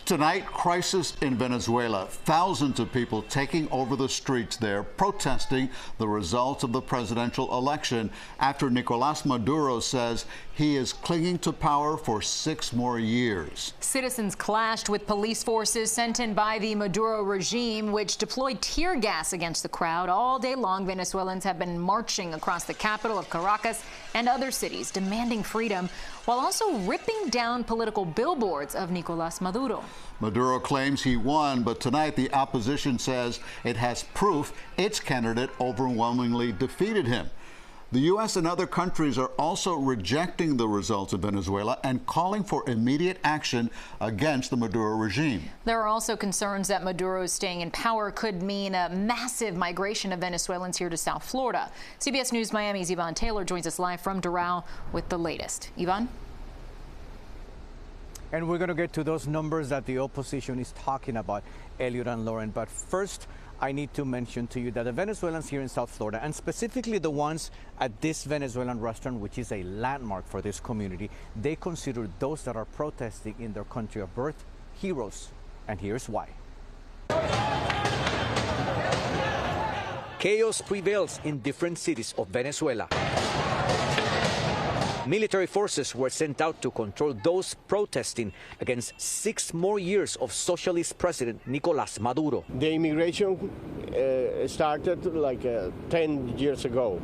Tonight, crisis in Venezuela. Thousands of people taking over the streets there, protesting the results of the presidential election after Nicolás Maduro says he is clinging to power for 6 more years. Citizens clashed with police forces sent in by the Maduro regime, which deployed tear gas against the crowd. All day long, Venezuelans have been marching across the capital of Caracas and other cities, demanding freedom, while also ripping down political billboards of Nicolás Maduro. Maduro claims he won, but tonight the opposition says it has proof its candidate overwhelmingly defeated him. The U.S. and other countries are also rejecting the results of Venezuela and calling for immediate action against the Maduro regime. There are also concerns that Maduro's staying in power could mean a massive migration of Venezuelans here to South Florida. CBS News Miami's Yvonne Taylor joins us live from Doral with the latest. Yvonne? And we're going to get to those numbers that the opposition is talking about, Elliot and Lauren. But first, I need to mention to you that the Venezuelans here in South Florida, and specifically the ones at this Venezuelan restaurant, which is a landmark for this community, they consider those that are protesting in their country of birth heroes. And here's why. Chaos prevails in different cities of Venezuela. Military forces were sent out to control those protesting against 6 more years of socialist president Nicolás Maduro. The immigration started like 10 years ago,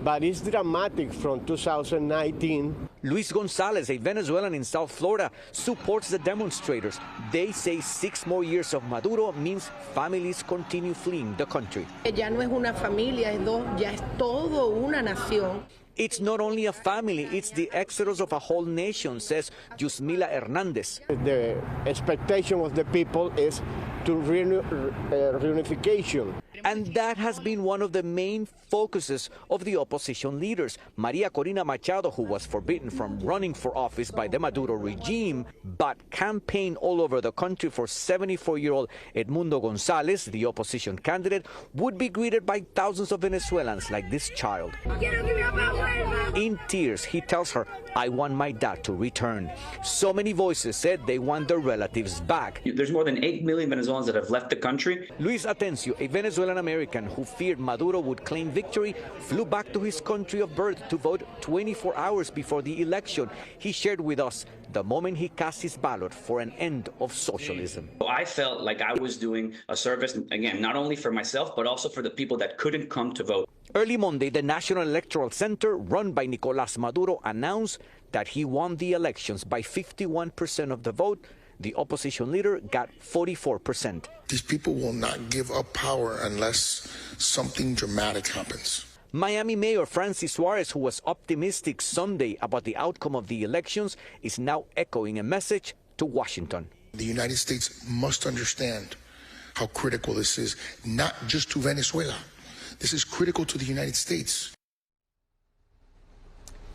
but it's dramatic from 2019. Luis Gonzalez, a Venezuelan in South Florida, supports the demonstrators. They say 6 more years of Maduro means families continue fleeing the country. Ya no es una familia, es dos, ya es todo una nación. It's not only a family, it's the exodus of a whole nation, says Yusmila Hernandez. The expectation of the people is to reunification. And that has been one of the main focuses of the opposition leaders. Maria Corina Machado, who was forbidden from running for office by the Maduro regime, but campaigned all over the country for 74-year-old Edmundo Gonzalez, the opposition candidate, would be greeted by thousands of Venezuelans like this child. In tears, he tells her, "I want my dad to return." So many voices said they want their relatives back. There's more than 8 million Venezuelans that have left the country. Luis Atencio, a Venezuelan American who feared Maduro would claim victory, flew back to his country of birth to vote 24 hours before the election. He shared with us the moment he cast his ballot for an end of socialism. I felt like I was doing a service, again, not only for myself, but also for the people that couldn't come to vote. Early Monday, the National Electoral Center, run by Nicolás Maduro, announced that he won the elections by 51% of the vote. The opposition leader got 44%. These people will not give up power unless something dramatic happens. Miami Mayor Francis Suarez, who was optimistic Sunday about the outcome of the elections, is now echoing a message to Washington. The United States must understand how critical this is, not just to Venezuela. This is critical to the United States.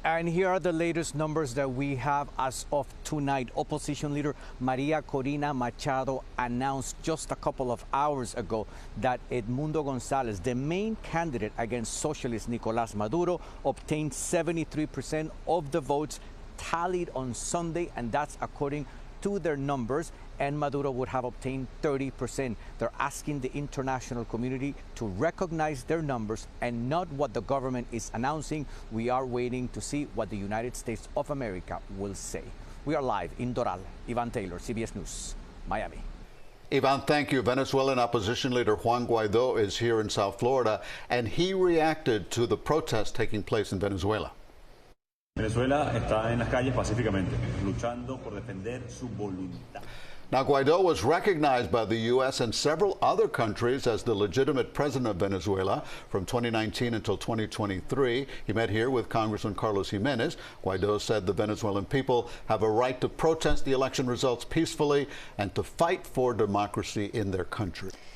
And here are the latest numbers that we have as of tonight. Opposition leader Maria Corina Machado announced just a couple of hours ago that Edmundo Gonzalez, the main candidate against socialist Nicolás Maduro, obtained 73% of the votes tallied on Sunday, and that's according to their numbers, and Maduro would have obtained 30%. They're asking the international community to recognize their numbers and not what the government is announcing. We are waiting to see what the United States of America will say. We are live in Doral. Yvonne Taylor, CBS News, Miami. Yvonne, thank you. Venezuelan opposition leader Juan Guaidó is here in South Florida, and he reacted to the protests taking place in Venezuela. Venezuela está en las calles pacíficamente, luchando por defender su voluntad. Now, Guaidó was recognized by the U.S. and several other countries as the legitimate president of Venezuela from 2019 until 2023. He met here with Congressman Carlos Jimenez. Guaidó said the Venezuelan people have a right to protest the election results peacefully and to fight for democracy in their country.